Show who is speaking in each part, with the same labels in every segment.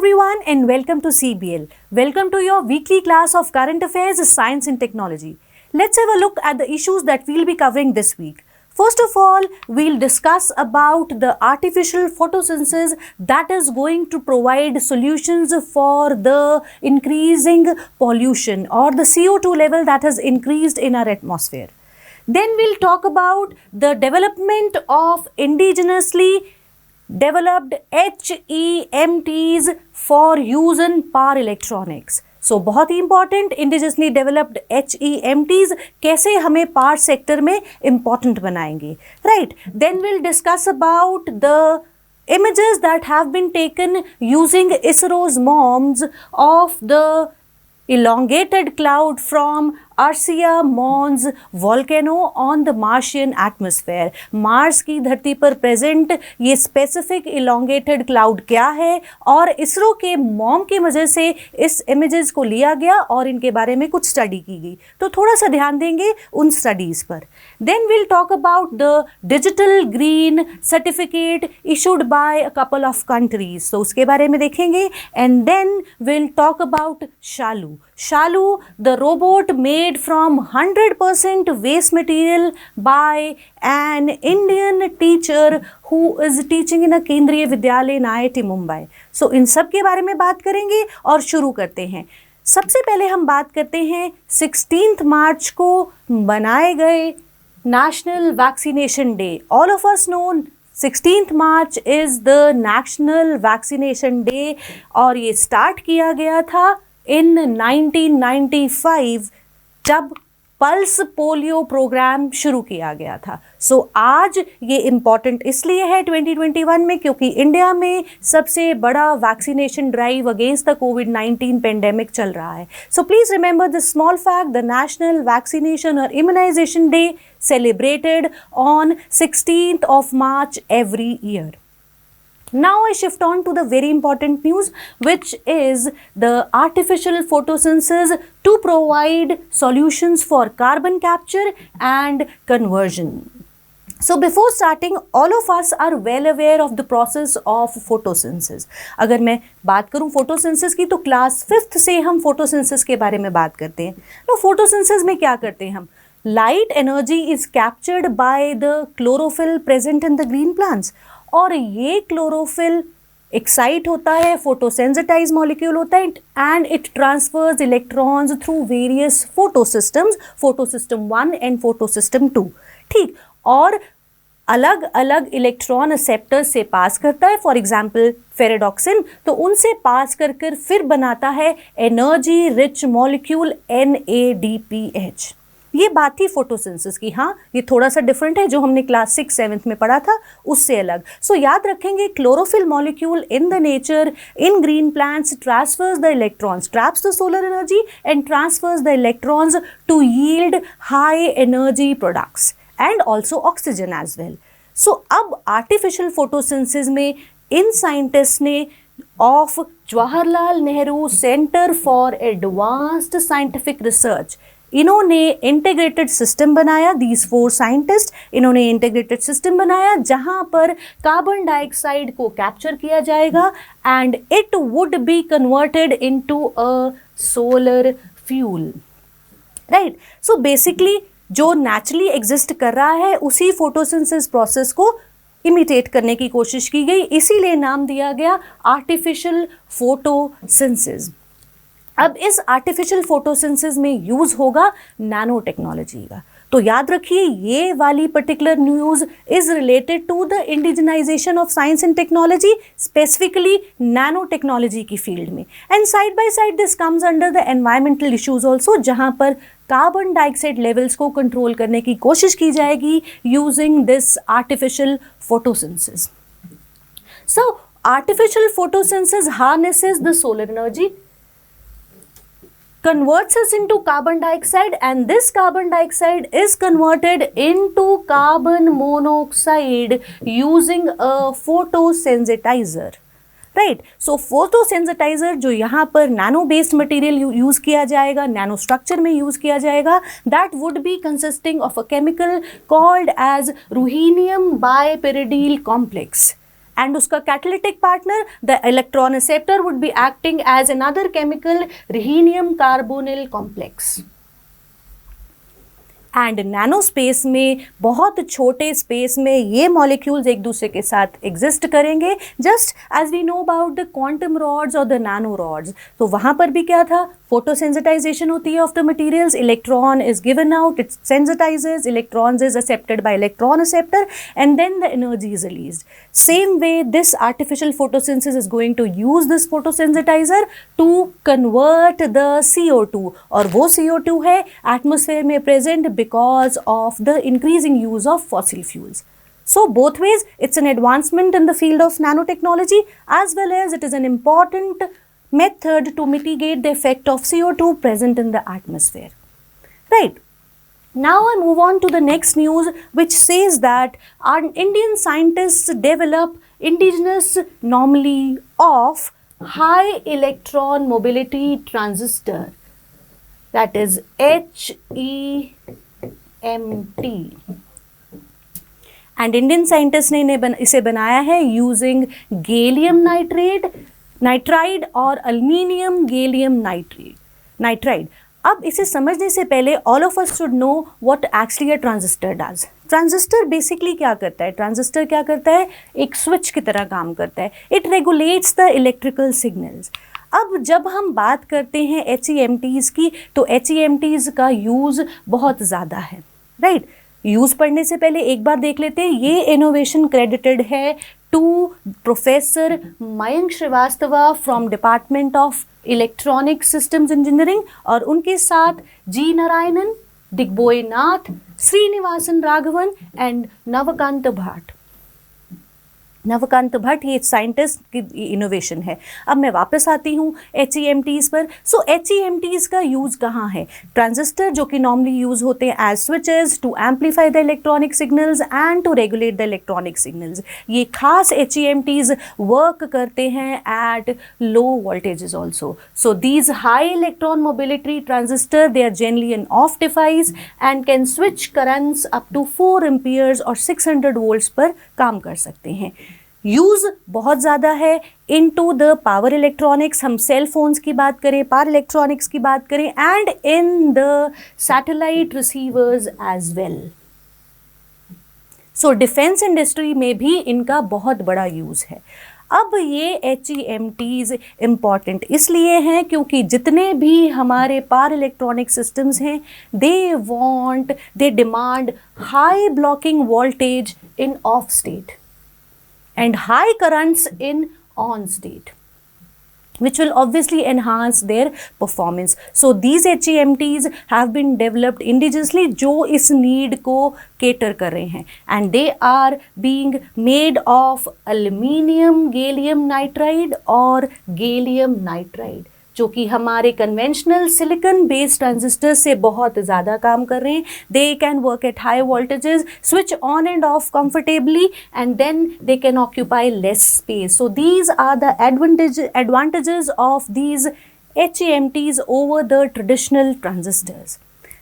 Speaker 1: everyone and welcome to CBL. Welcome to your weekly class of Current Affairs, Science and Technology. Let's have a look at the issues that we'll be covering this week. First of all, we'll discuss about the artificial photosynthesis that is going to provide solutions for the increasing pollution or the CO2 level that has increased in our atmosphere. Then we'll talk about the development of indigenously developed HEMTs for use in power electronics. So बहुत ही important, indigenously developed HEMTs कैसे हमें power sector में important बनाएंगे, right? Then we'll discuss about the images that have been taken using ISRO's MOMS of the elongated cloud from Arsia Mons volcano on the Martian atmosphere. Mars की धरती पर present ये specific elongated cloud क्या है और इसरो के mom की वजह से इस इमेजेस को लिया गया और इनके बारे में कुछ स्टडी की गई, तो थोड़ा सा ध्यान देंगे उन स्टडीज़ पर. Then will talk about the digital green certificate issued by a couple of countries, तो उसके बारे में देखेंगे. And then will talk about Shalu, the robot made from 100% waste material by an Indian teacher who is teaching in a केंद्रीय विद्यालय IIT Mumbai. सो इन सब के बारे में बात करेंगे और शुरू करते हैं. सबसे पहले हम बात करते हैं 16 मार्च को बनाए गए national vaccination day. All of us know 16 March is the national vaccination day और ये स्टार्ट किया गया था इन 1995 जब पल्स पोलियो प्रोग्राम शुरू किया गया था. सो आज ये इम्पॉर्टेंट इसलिए है 2021 में क्योंकि इंडिया में सबसे बड़ा वैक्सीनेशन ड्राइव अगेंस्ट द कोविड-19 पेंडेमिक चल रहा है. So please remember this small fact, the national vaccination और immunization day celebrated on 16th of March every year. Now I shift on to the very important news, which is the artificial photosynthesis to provide solutions for carbon capture and conversion. So before starting, all of us are well aware of the process of photosynthesis. अगर मैं बात करूँ photosynthesis की तो class 5th से हम photosynthesis के बारे में बात करते हैं. तो photosynthesis में क्या करते हैं हम? Light energy is captured by the chlorophyll present in the green plants. और ये क्लोरोफिल एक्साइट होता है, फोटोसेंसिटाइज मॉलिक्यूल होता है and it transfers electrons through various photosystems, photosystem 1 and photosystem 2. ठीक, और अलग अलग इलेक्ट्रॉन एक्सेप्टर्स से पास करता है. फॉर एग्जांपल फेरेडॉक्सिन, तो उनसे पास कर फिर बनाता है एनर्जी रिच मॉलिक्यूल NADPH. ये बात थी फोटोसिंथेसिस की. हाँ, ये थोड़ा सा डिफरेंट है जो हमने क्लास 6 7th में पढ़ा था उससे अलग. सो याद रखेंगे chlorophyll molecule in the nature in green plants transfers the electrons, traps the solar energy and transfers the electrons to yield high energy products and also oxygen as well. So अब artificial photosynthesis में इन scientist ने of Jawaharlal Nehru centre for advanced scientific research, इन्होंने integrated system बनाया. These 4 scientist, इन्होंने integrated system बनाया जहां पर कार्बन डाइऑक्साइड को कैप्चर किया जाएगा and it would be converted into a solar fuel. Right, so basically जो नेचुरली एग्जिस्ट कर रहा है उसी फोटोसिंथेसिस प्रोसेस को इमिटेट करने की कोशिश की गई, इसीलिए नाम दिया गया आर्टिफिशियल फोटोसिंथेसिस. अब इस आर्टिफिशियल फोटोसिंथेसिस में यूज़ होगा नैनो टेक्नोलॉजी का. तो याद रखिए ये वाली particular news is related to the indigenisation of science and technology, specifically nano technology की फील्ड में. And side by side this comes under the environmental issues also, जहाँ पर कार्बन डाइऑक्साइड लेवल्स को कंट्रोल करने की कोशिश की जाएगी using this artificial photosynthesis. So artificial photosynthesis harnesses the solar energy, converts us into carbon dioxide and this carbon dioxide is converted into carbon monoxide using a photosensitizer. Right, so photosensitizer जो यहाँ पर nano based material use किया जाएगा, nano structure में use किया जाएगा, that would be consisting of a chemical called as ruthenium bipyridyl complex. and उसका catalytic partner, the electron acceptor, would be acting as another chemical, rhenium carbonyl complex. And nano space में, बहुत छोटे space में ये molecules एक दूसरे के साथ एग्जिस्ट करेंगे, just as we know about the quantum rods और द नैनो रॉड्स. तो वहाँ पर भी क्या था, फोटोसेंसिटाइजेशन होती है of the materials, electron is given out, it sensitizes, electrons is accepted by electron acceptor and then the energy is released. Same way this artificial photosynthesis is going to use this photosensitizer to convert the CO2, और वो CO2 है atmosphere में present because of the increasing use of fossil fuels. So both ways, it's an advancement in the field of nanotechnology, as well as it is an important method to mitigate the effect of CO2 present in the atmosphere. Right. Now I move on to the next news, which says that our Indian scientists develop indigenous anomaly of high electron mobility transistor, that is HEMT. And Indian scientist ने इसे बनाया है using gallium nitride और aluminium gallium nitride. अब इसे समझने से पहले all of us should know what actually a transistor does. Transistor basically क्या करता है, ट्रांजिस्टर क्या करता है, एक स्विच की तरह काम करता है. It regulates the electrical signals. अब जब हम बात करते हैं HEMTs की, तो HEMTs का यूज़ बहुत ज़्यादा है. राइट. यूज़ पढ़ने से पहले एक बार देख लेते हैं. ये इनोवेशन क्रेडिटेड है to professor Mayank Srivastava from department of electronic systems engineering, और उनके साथ जी नारायणन, डिग्बोय नाथ, श्रीनिवासन राघवन एंड नवकांत भट्ट. ये साइंटिस्ट की इनोवेशन है. अब मैं वापस आती हूँ HEMTs पर. सो HEMTs का यूज़ कहाँ है. ट्रांजिस्टर जो कि नॉर्मली यूज़ होते हैं as switches to amplify the electronic signals and to regulate the electronic signals. ये खास HEMTs वर्क करते हैं at low voltages also. So these high electron mobility transistor, they are generally an off device and can switch currents up to 4 amperes और 600 volts पर काम कर सकते हैं. यूज़ बहुत ज़्यादा है इनटू द पावर इलेक्ट्रॉनिक्स. हम सेल फोन्स की बात करें, पावर इलेक्ट्रॉनिक्स की बात करें, and in the satellite receivers as well. So defence industry में भी इनका बहुत बड़ा यूज़ है. अब ये HEMTs इम्पॉर्टेंट इसलिए हैं क्योंकि जितने भी हमारे पावर इलेक्ट्रॉनिक सिस्टम्स हैं, they demand high blocking voltage in of state and high currents in on state, which will obviously enhance their performance. So these HEMTs have been developed indigenously जो इस need को cater कर रहे हैं, and they are being made of aluminium gallium nitride और gallium nitride, जो कि हमारे कन्वेंशनल सिलिकॉन बेस्ड ट्रांजिस्टर से बहुत ज़्यादा काम कर रहे हैं. They can work at high voltages, switch on and off comfortably, and then they can occupy less space. So these are the advantages of these HEMTs over the traditional transistors.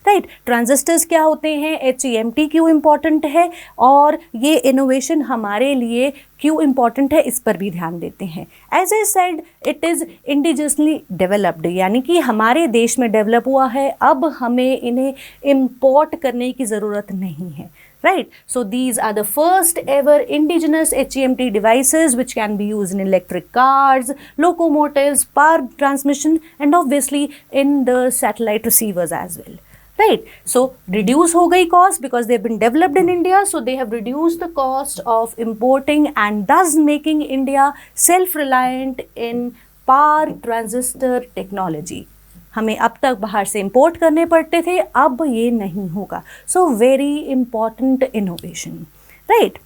Speaker 1: Right. Transistors क्या होते हैं, HEMT क्यों important है, और ये innovation हमारे लिए क्यों इम्पॉर्टेंट है, इस पर भी ध्यान देते हैं. As I said, it is indigenously developed, यानी कि हमारे देश में डेवलप हुआ है. अब हमें इन्हें इम्पोर्ट करने की ज़रूरत नहीं है. Right, so these are the first ever indigenous HEMT devices which can be used in electric cars, locomotives, power transmission, and obviously in the satellite receivers as well. Right, so reduce हो गई cost because they've been developed in India, so they have reduced the cost of importing and thus making India self-reliant in power transistor technology. हमें अब तक बाहर से import करने पड़ते थे, अब ये नहीं होगा. So very important innovation. Right.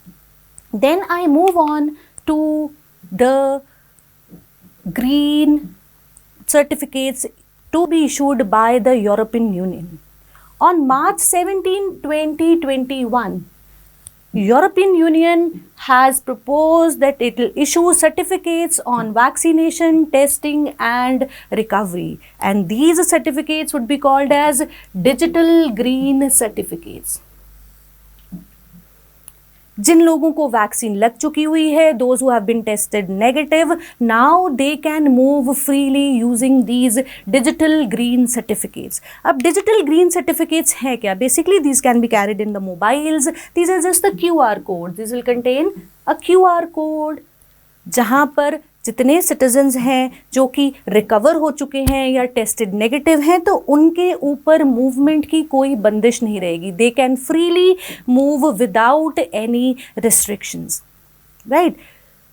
Speaker 1: Then I move on to the green certificates to be issued by the European Union. On March 17, 2021, European Union has proposed that it will issue certificates on vaccination, testing and recovery, and these certificates would be called as digital green certificates. जिन लोगों को vaccine लग चुकी हुई है, those who have been tested negative, now they can move freely using these digital green certificates. अब digital green certificates हैं क्या? Basically these can be carried in the mobiles. These are just the QR code. This will contain a QR code जहाँ पर जितने citizens हैं जो कि recover हो चुके हैं या टेस्टेड नेगेटिव हैं, तो उनके ऊपर मूवमेंट की कोई बंदिश नहीं रहेगी. They can freely move without any restrictions, right.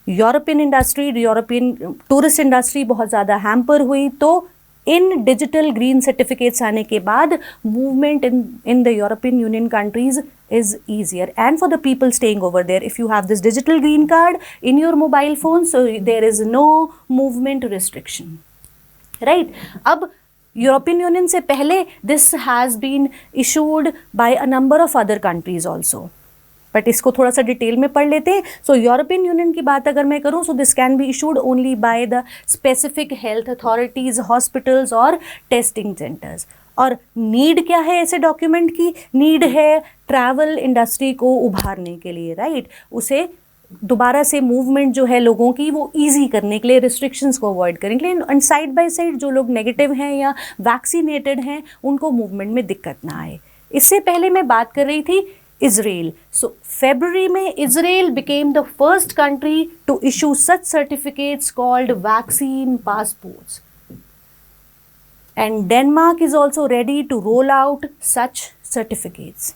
Speaker 1: European industry, European tourist industry बहुत ज़्यादा हैम्पर हुई, तो इन डिजिटल ग्रीन सर्टिफिकेट्स आने के बाद movement in the European union countries is easier. And for the people staying over there, if you have this digital green card in your mobile phone, so there is no movement restriction, right. अब European Union से पहले this has been issued by a number of other countries also, but इसको थोड़ा सा detail में पढ़ लेते हैं. सो यूरोपियन यूनियन की बात अगर मैं करूँ, so this can be issued only by the specific health authorities, hospitals और टेस्टिंग सेंटर्स. और नीड क्या है ऐसे डॉक्यूमेंट की? नीड है ट्रैवल इंडस्ट्री को उभारने के लिए, राइट. उसे दोबारा से मूवमेंट जो है लोगों की वो ईजी करने के लिए, रिस्ट्रिक्शंस को अवॉइड करने के लिए. एंड साइड बाय साइड जो लोग नेगेटिव हैं या वैक्सीनेटेड हैं उनको मूवमेंट में दिक्कत ना आए. इससे पहले मैं बात कर रही थी Israel. So February में Israel became the first country to issue such certificates called vaccine passports. And Denmark is also ready to roll out such certificates.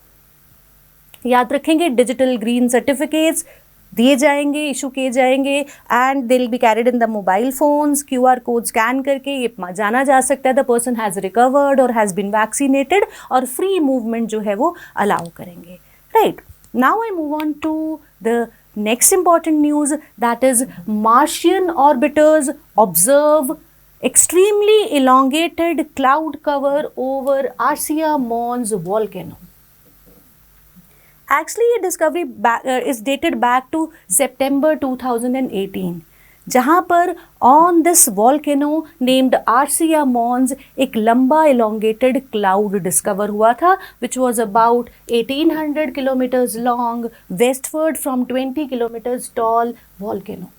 Speaker 1: याद रखेंगे डिजिटल ग्रीन सर्टिफिकेट्स दिए जाएंगे, इशू किए जाएंगे, and they will be carried in the mobile phones. QR code scan करके ये जाना जा सकता है द पर्सन हैज़ रिकवर्ड और हैज़ बीन वैक्सीनेटेड, और फ्री मूवमेंट जो है वो अलाउ करेंगे, right. Now I move on to the next important news, that is Martian orbiters observe extremely elongated cloud cover over Arsia Mons volcano. Actually, ये discovery is dated back to September 2018, जहाँ पर on this volcano named Arsia Mons एक लंबा elongated cloud discover हुआ था, which was about 1800 kilometers long, westward from 20 kilometers tall volcano.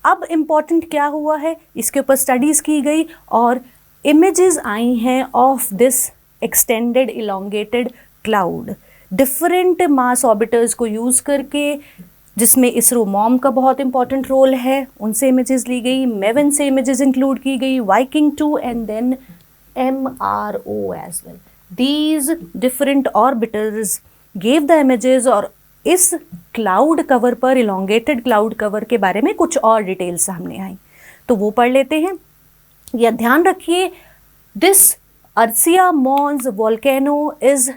Speaker 1: अब important क्या हुआ है, इसके ऊपर स्टडीज़ की गई और इमेजेस आई हैं of this extended elongated cloud. Different mass orbiters को यूज़ करके, जिसमें इसरो मॉम का बहुत इंपॉर्टेंट रोल है, उनसे इमेजेस ली गई. मेवन से इमेजेस इंक्लूड की गई, Viking 2 and then MRO as well. These different orbiters gave the images, और इस क्लाउड कवर पर, इलोंगेटेड क्लाउड कवर के बारे में कुछ और डिटेल्स सामने आई, तो वो पढ़ लेते हैं. या ध्यान रखिए, this Arsia Mons volcano is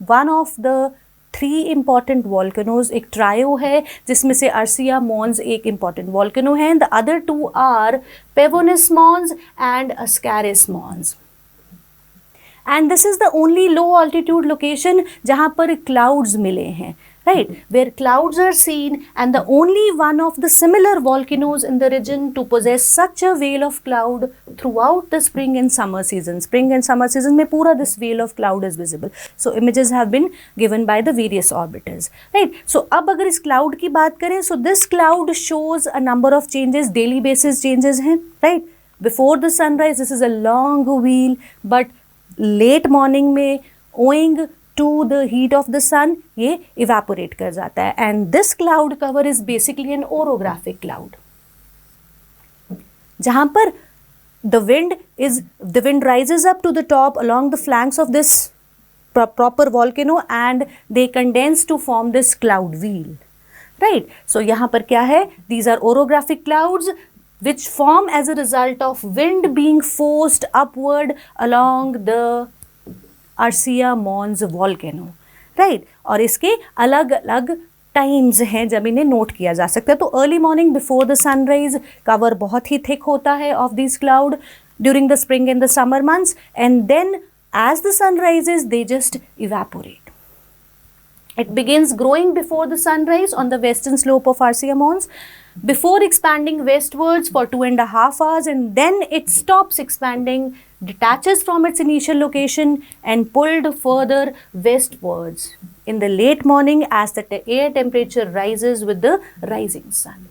Speaker 1: one of the 3 important volcanoes. एक ट्रायो है जिसमें से अर्सिया मॉन्स एक इम्पॉर्टेंट वॉल्केनो है. The other 2 are Pavonis Mons and Ascraeus Mons. And this is the only low altitude location जहाँ पर clouds मिले हैं, right, where clouds are seen, and the only one of the similar volcanoes in the region to possess such a veil of cloud throughout the spring and summer season. Spring and summer season में पूरा this veil of cloud is visible. So images have been given by the various orbiters, right. So अब अगर इस cloud की बात करें, so this cloud shows a number of changes, daily basis changes हैं, right. Before the sunrise this is a long veil, but late morning में owing to the heat of the sun ये evaporate कर जाता है. And this cloud cover is basically an orographic cloud, जहाँ पर the wind rises up to the top along the flanks of this proper volcano and they condense to form this cloud wheel, right. So यहाँ पर क्या है, these are orographic clouds which form as a result of wind being forced upward along the Arsia Mons volcano, right. और इसके अलग अलग times हैं जब इन्हें नोट किया जा सकता है. तो early morning before the sunrise cover बहुत ही थिक होता है of this cloud during the spring and the summer months, and then as the sun rises they just evaporate. It begins growing before the sunrise on the western slope of Arsia Mons before expanding westwards for 2.5 hours, and then it stops expanding, detaches from its initial location and pulled further westwards in the late morning as the air temperature rises with the rising sun.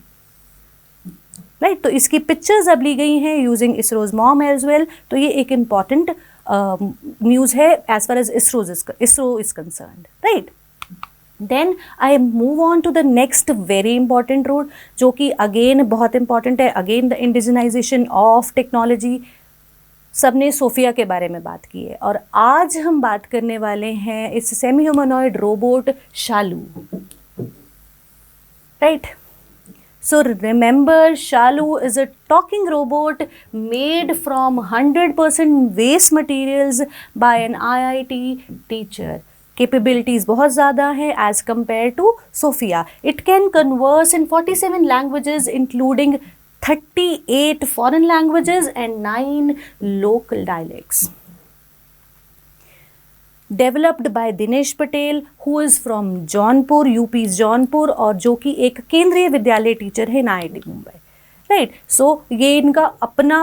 Speaker 1: Right तो इसकी pictures अब ली गई हैं using ISRO's MOM as well. तो ये एक important news है as far as ISRO is concerned. Right then I move on to the next very important road जो कि अगेन बहुत इंपॉर्टेंट है. Again the indigenisation of technology. सबने सोफिया के बारे में बात की है और आज हम बात करने वाले हैं इस semi humanoid robot Shalu. Right. So remember, Shalu is a talking robot made from 100% waste materials by an IIT teacher. Capabilities बहुत ज़्यादा है as compared to Sophia. It can converse in 47 languages including 38 foreign languages and 9 local dialects. Developed by Dinesh Patel who is from Jaunpur, UP Jaunpur, और जो कि एक केंद्रीय विद्यालय teacher है IIT मुंबई. राइट. सो ये इनका अपना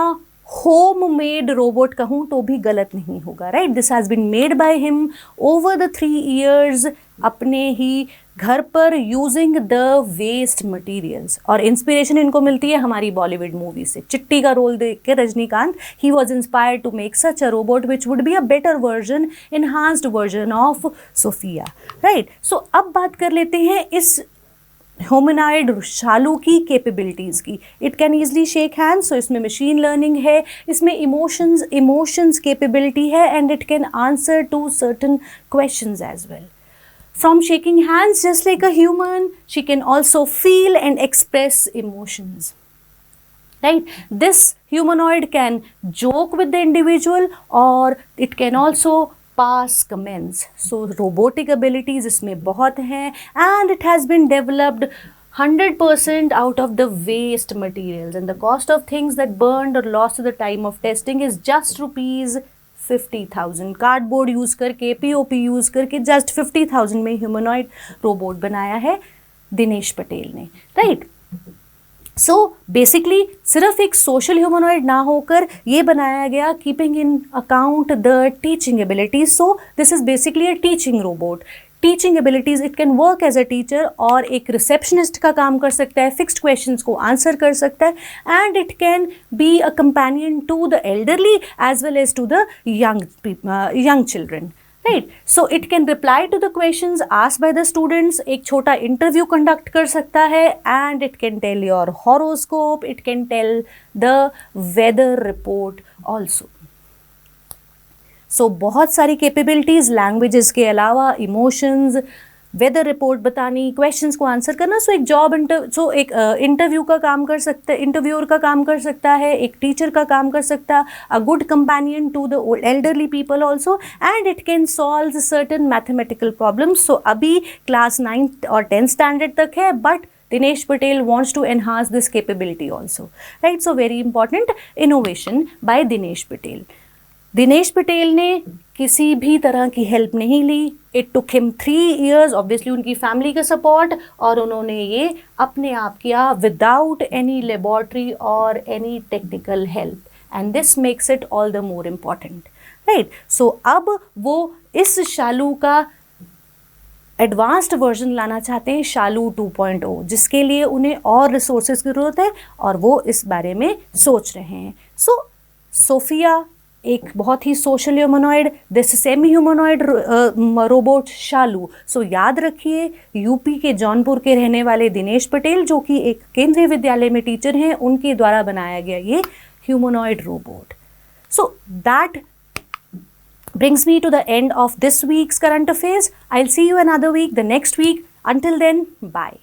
Speaker 1: होम मेड रोबोट कहूँ तो भी गलत नहीं होगा. Right. This has been made by him over the 3 years अपने ही घर पर यूजिंग द वेस्ट मटीरियल्स. और इंस्पिरेशन इनको मिलती है हमारी बॉलीवुड मूवी से. चिट्टी का रोल देख के Rajinikanth he was inspired to make such a robot which would be a better version, enhanced version of Sophia. Right. So अब बात कर लेते हैं इस ह्यूमनॉइड शालू की कैपेबिलिटीज़ की. It can easily shake hands. So इसमें मशीन लर्निंग है, इसमें इमोशंस कैपेबिलिटी है, and it can answer to certain questions as well. From shaking hands, just like a human, she can also feel and express emotions. Right? This humanoid can joke with the individual or it can also pass comments. So robotic abilities इसमें बहुत हैं and it has been developed 100% out of the waste materials, and the cost of things that burned or lost at the time of testing is just ₹50,000. Cardboard use करके, POP use करके just 50,000 में humanoid robot बनाया है दिनेश पटेल ने. Right. So basically सिर्फ एक social humanoid ना होकर ये बनाया गया keeping in account the teaching abilities. So this is basically a teaching robot. Teaching abilities, it can work as a teacher और एक रिसेप्शनिस्ट का काम कर सकता है, फिक्स्ड क्वेश्चंस को आंसर कर सकता है, and it can be a companion to the elderly as well as to the young children. Right. So it can reply to the questions asked by the students. एक छोटा interview conduct कर सकता है, and it can tell your horoscope, it can tell the weather report also. So बहुत सारी capabilities, languages के अलावा emotions, weather report बतानी, क्वेश्चंस को आंसर करना. सो एक इंटरव्यू का काम कर सकता है, इंटरव्यूअर का काम कर सकता है, एक टीचर का काम कर सकता है, a good companion to the elderly people also, and it can solve certain mathematical problems. So अभी क्लास 9th और 10th स्टैंडर्ड तक है, but Dinesh Patel wants to enhance this capability also. Right. So very important innovation by Dinesh Patel. Dinesh Patel ने किसी भी तरह की help नहीं ली. It took him 3 years, obviously उनकी फैमिली का सपोर्ट, और उन्होंने ये अपने आप किया विदाउट एनी लेबॉर्ट्री और any technical help, and this makes it all the more important. Right. So अब वो इस शालू का एडवांस्ड वर्जन लाना चाहते हैं, शालू 2.0, जिसके लिए उन्हें और रिसोर्सेज की ज़रूरत है और वो इस बारे में सोच रहे हैं. सो सोफिया एक बहुत ही social humanoid, this semi humanoid robot Shalu. So याद रखिए, यूपी के जौनपुर के रहने वाले दिनेश पटेल, जो कि एक केंद्रीय विद्यालय में टीचर हैं, उनके द्वारा बनाया गया ये humanoid robot. So that brings me to the end of this week's current affairs. I'll see you another week, the next week. Until then, bye.